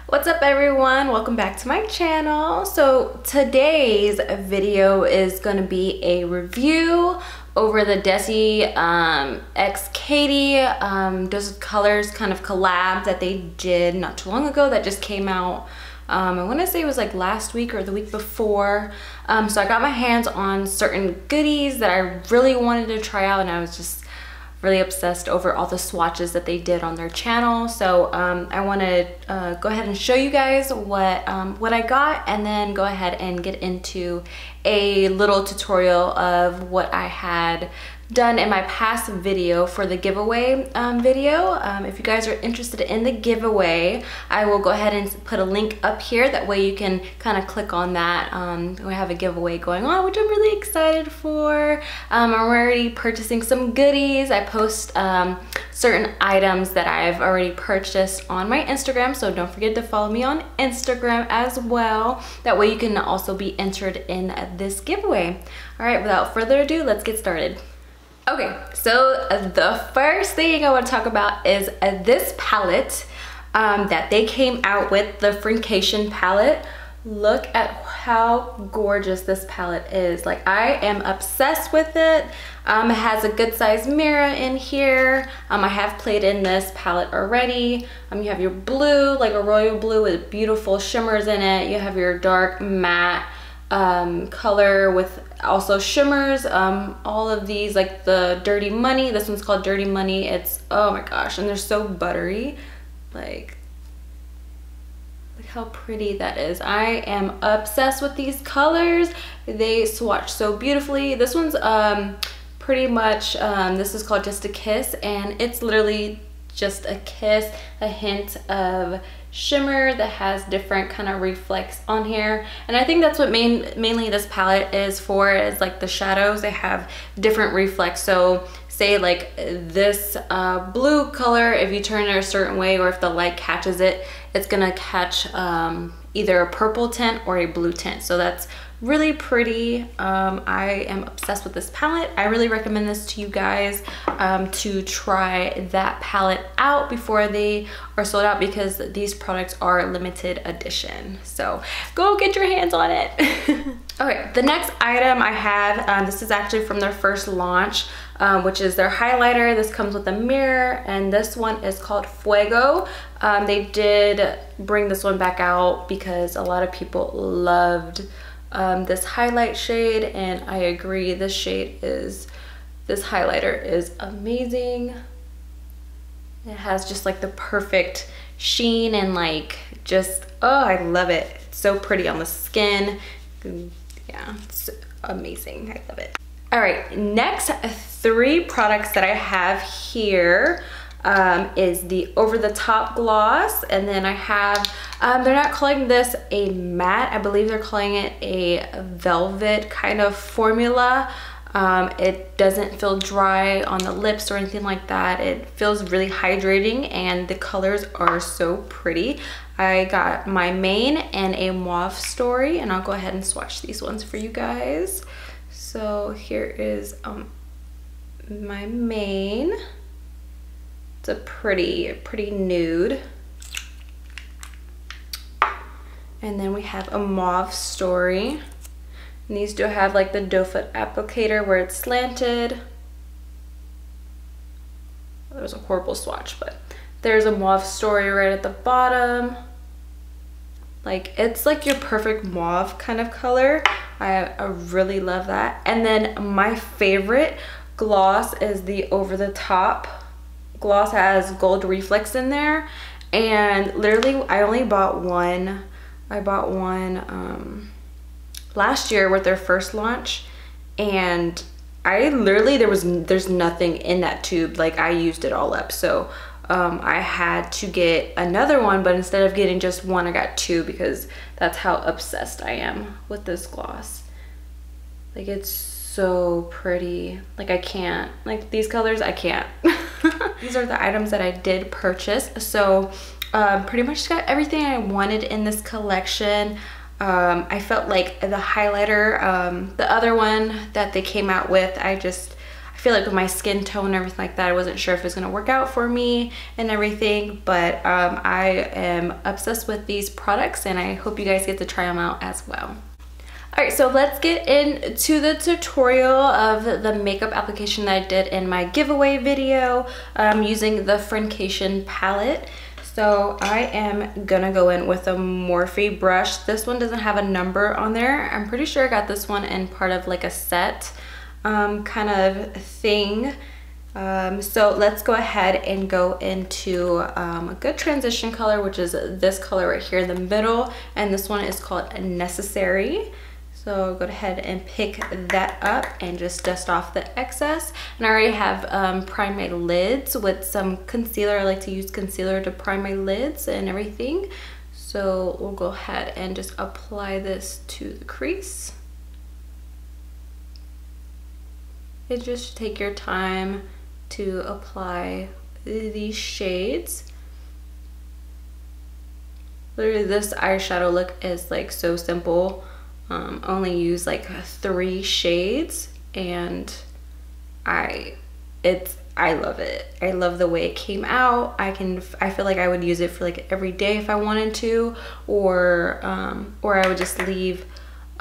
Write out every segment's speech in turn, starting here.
What's up everyone? Welcome back to my channel. So today's video is going to be a review over the Desixkaty Dose of Colors kind of collab that they did not too long ago that just came out. I want to say it was like last week or the week before. So I got my hands on certain goodies that I really wanted to try out, and I was just really obsessed over all the swatches that they did on their channel. So I want to go ahead and show you guys what I got, and then go ahead and get into a little tutorial of what I had done in my past video for the giveaway video. If you guys are interested in the giveaway, I will go ahead and put a link up here. That way you can kind of click on that. We have a giveaway going on, which I'm really excited for. I'm already purchasing some goodies. I post certain items that I've already purchased on my Instagram, so don't forget to follow me on Instagram as well. That way you can also be entered in this giveaway. All right, without further ado, let's get started. Okay, so the first thing I want to talk about is this palette that they came out with, the Frinkation palette. Look at how gorgeous this palette is. Like, I am obsessed with it. It has a good sized mirror in here. I have played in this palette already. You have your blue, like a royal blue with beautiful shimmers in it. You have your dark matte color with also shimmers. All of these, like the Dirty Money, this one's called Dirty Money. It's, oh my gosh, and they're so buttery. Like, look how pretty that is. I am obsessed with these colors. They swatch so beautifully. This one's pretty much this is called Just a Kiss, and it's literally just a kiss, a hint of shimmer that has different kind of reflex on here. And I think that's what mainly this palette is for, is like the shadows. They have different reflex. So say like this blue color, if you turn it a certain way or if the light catches it, it's gonna catch either a purple tint or a blue tint. So that's really pretty. I am obsessed with this palette. I really recommend this to you guys to try that palette out before they are sold out, because these products are limited edition. So go get your hands on it. Okay, the next item I have, this is actually from their first launch, which is their highlighter. This comes with a mirror, and this one is called Fuego. They did bring this one back out because a lot of people loved this highlight shade, and I agree, this highlighter is amazing. It has just like the perfect sheen and like just, oh, I love it. It's so pretty on the skin. Yeah, it's amazing. I love it. All right, next three products that I have here is the Over the Top gloss, and then I have they're not calling this a matte, I believe they're calling it a velvet kind of formula. It doesn't feel dry on the lips or anything like that. It feels really hydrating, and the colors are so pretty. I got my main and a mauve story, and I'll go ahead and swatch these ones for you guys. So here is my main. It's a pretty nude. And then we have a mauve story. And these do have like the doe foot applicator where it's slanted. That was a horrible swatch, but there's a mauve story right at the bottom. Like, it's like your perfect mauve kind of color. I really love that. And then my favorite gloss is the Over the Top gloss. Has gold reflex in there, and literally I only bought one. I bought one last year with their first launch, and I literally there's nothing in that tube. Like, I used it all up, so I had to get another one, but instead of getting just one, I got two, because that's how obsessed I am with this gloss. Like, it's so pretty. Like, I can't, like, these colors, I can't. These are the items that I did purchase. So pretty much got everything I wanted in this collection. I felt like the highlighter, the other one that they came out with, I feel like with my skin tone and everything like that, I wasn't sure if it was gonna work out for me and everything, but I am obsessed with these products and I hope you guys get to try them out as well. All right, so let's get into the tutorial of the makeup application that I did in my giveaway video using the Friendcation palette. So I am gonna go in with a Morphe brush. This one doesn't have a number on there. I'm pretty sure I got this one in part of like a set kind of thing. So let's go ahead and go into a good transition color, which is this color right here in the middle, and this one is called Necessary. So go ahead and pick that up and just dust off the excess. And I already have primed my lids with some concealer. I like to use concealer to prime my lids and everything. So we'll go ahead and just apply this to the crease. And just take your time to apply these shades. Literally, this eyeshadow look is like so simple. Only use like 3 shades and I love it. I love the way it came out. I feel like I would use it for like every day if I wanted to, or I would just leave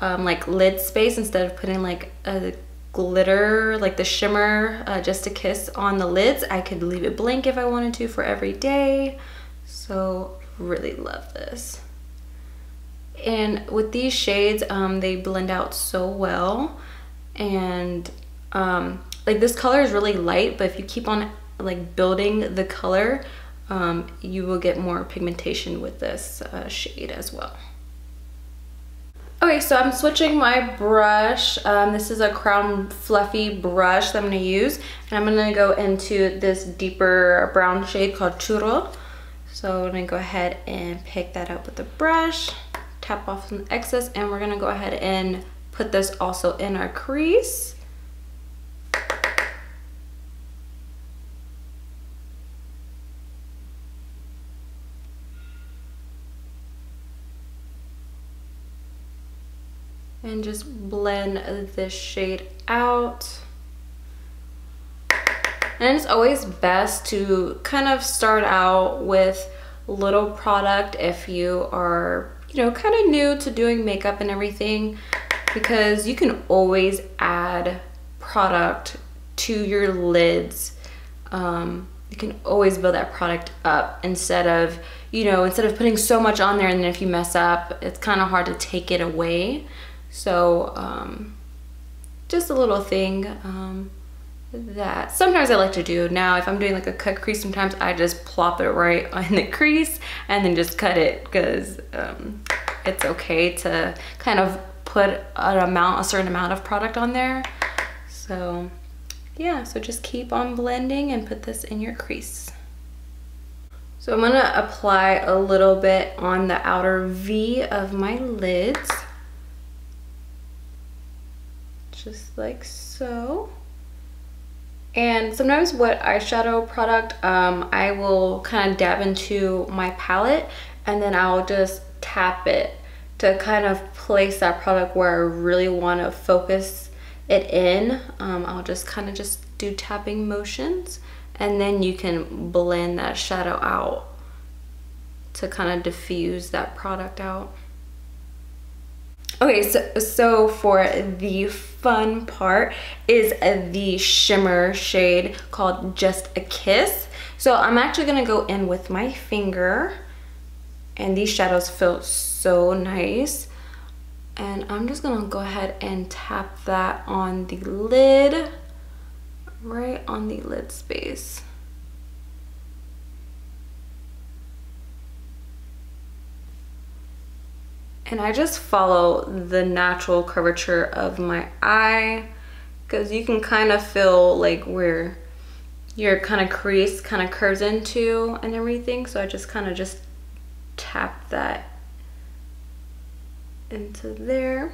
like lid space instead of putting like a glitter, like the shimmer Just a Kiss on the lids. I could leave it blank if I wanted to for every day. So really love this. And with these shades, they blend out so well. And like this color is really light, but if you keep on like building the color, you will get more pigmentation with this shade as well. Okay, so I'm switching my brush. This is a Crown Fluffy brush that I'm gonna use. And I'm gonna go into this deeper brown shade called Churro. So I'm gonna go ahead and pick that up with the brush. Tap off some excess, and we're gonna go ahead and put this also in our crease. And just blend this shade out. And it's always best to kind of start out with little product if you are, you know, kind of new to doing makeup and everything, because you can always add product to your lids. You can always build that product up instead of putting so much on there, and then if you mess up, it's kind of hard to take it away. So just a little thing that sometimes I like to do. Now if I'm doing like a cut crease, sometimes I just plop it right on the crease and then just cut it, because it's okay to kind of put a certain amount of product on there. So yeah, so just keep on blending and put this in your crease. So I'm gonna apply a little bit on the outer V of my lids, just like so. And sometimes what eyeshadow product I will kind of dab into my palette, and then I'll just tap it to kind of place that product where I really want to focus it in. I'll just kind of just do tapping motions, and then you can blend that shadow out to kind of diffuse that product out. Okay, so for the fun part is the shimmer shade called Just a Kiss. So I'm actually gonna go in with my finger, and these shadows feel so nice. And I'm just gonna go ahead and tap that on the lid, right on the lid space. And I just follow the natural curvature of my eye, because you can kind of feel like where your kind of crease kind of curves into and everything. So I just kind of just tap that into there.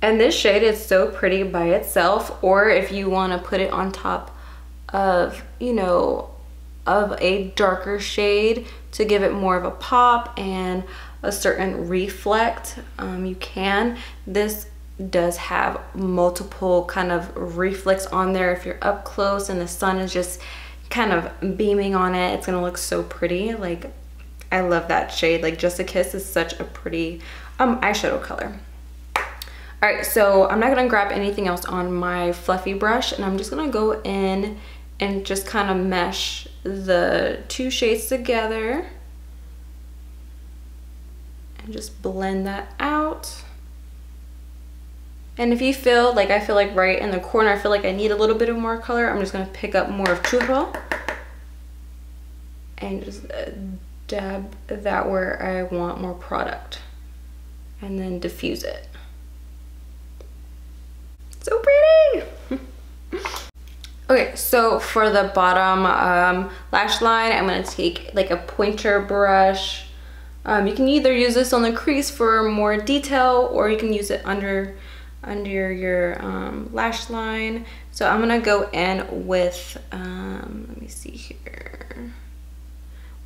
And this shade is so pretty by itself, or if you want to put it on top of, you know, of a darker shade to give it more of a pop and a certain reflect, you can. This does have multiple kind of reflex on there. If you're up close and the sun is just kind of beaming on it, it's gonna look so pretty. Like, I love that shade. Like, Just a Kiss is such a pretty eyeshadow color. All right, so I'm not gonna grab anything else on my fluffy brush, and I'm just gonna go in and just kind of mesh the two shades together and just blend that out. And if you feel like, I feel like right in the corner, I feel like I need a little bit of more color, I'm just gonna pick up more of Churro and just dab that where I want more product, and then diffuse it. So pretty! Okay, so for the bottom lash line, I'm gonna take like a pointer brush. You can either use this on the crease for more detail, or you can use it under your lash line. So I'm gonna go in with, let me see here,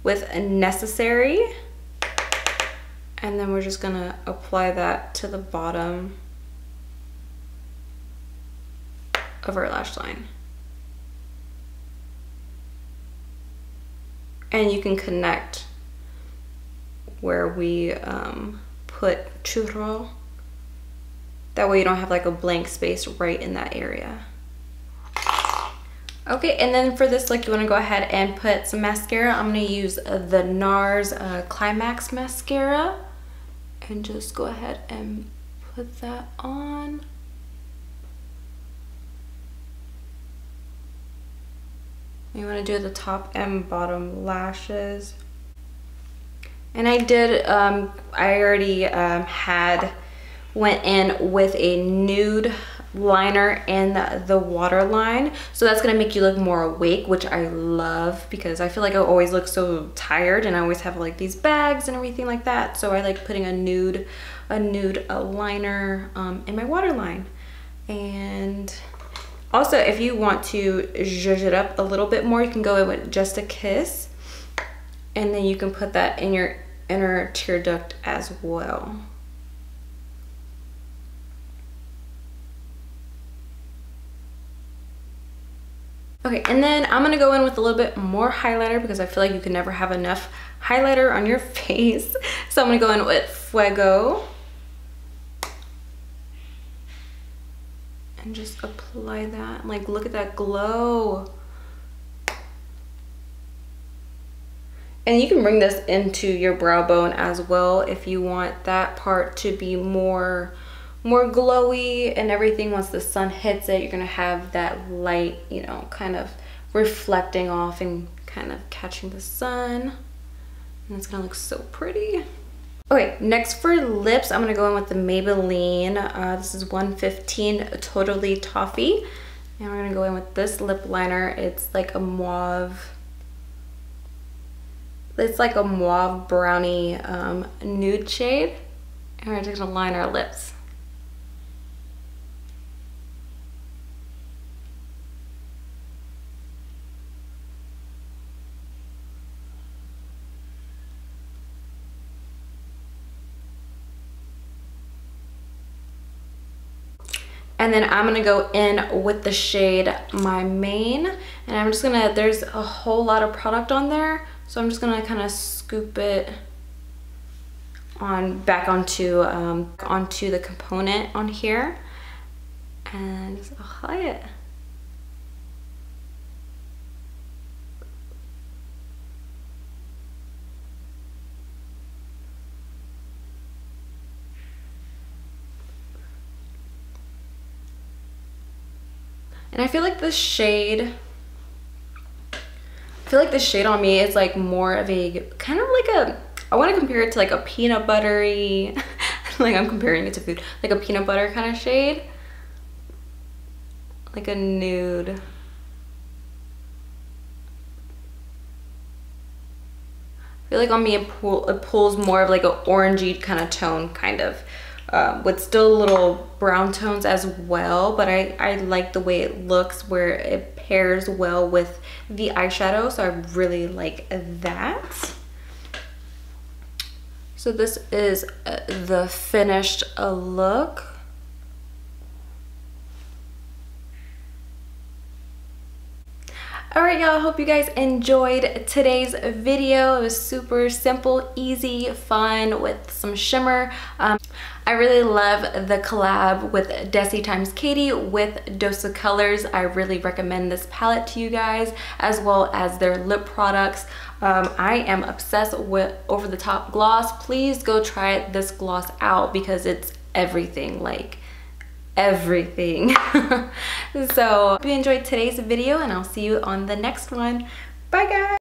with a Necessary, and then we're just gonna apply that to the bottom of our lash line. And you can connect where we put Churro. That way you don't have like a blank space right in that area. Okay, and then for this look, you wanna go ahead and put some mascara. I'm gonna use the NARS Climax mascara, and just go ahead and put that on. You want to do the top and bottom lashes. And I did, I already went in with a nude liner in the waterline. So that's going to make you look more awake, which I love, because I feel like I always look so tired and I always have like these bags and everything like that. So I like putting a nude liner in my waterline. And also, if you want to zhuzh it up a little bit more, you can go in with Just a Kiss, and then you can put that in your inner tear duct as well. Okay, and then I'm gonna go in with a little bit more highlighter, because I feel like you can never have enough highlighter on your face. So I'm gonna go in with Fuego. And just apply that. Like, look at that glow. And you can bring this into your brow bone as well if you want that part to be more glowy and everything. Once the sun hits it, you're gonna have that light, you know, kind of reflecting off and kind of catching the sun. And it's gonna look so pretty. Okay, next for lips, I'm gonna go in with the Maybelline. This is 115 Totally Toffee. And we're gonna go in with this lip liner. It's like a mauve, brownie nude shade. And we're just gonna line our lips. And then I'm gonna go in with the shade My Main, and I'm just gonna, there's a whole lot of product on there, so I'm just gonna kind of scoop it on back onto the component on here, and just apply it. And I feel like the shade on me is like more of a kind of like a, I want to compare it to like a peanut buttery, like I'm comparing it to food, like a peanut butter kind of shade, like a nude. I feel like on me it pulls more of like an orangey kind of tone, kind of. With still little brown tones as well, but I like the way it looks, where it pairs well with the eyeshadow, so I really like that. So this is the finished look. All right, y'all, I hope you guys enjoyed today's video. It was super simple, easy, fun with some shimmer. I really love the collab with Desixkaty with Dose of Colors. I really recommend this palette to you guys, as well as their lip products. I am obsessed with Over the Top gloss. Please go try this gloss out because it's everything, like everything. So hope you enjoyed today's video, and I'll see you on the next one. Bye guys.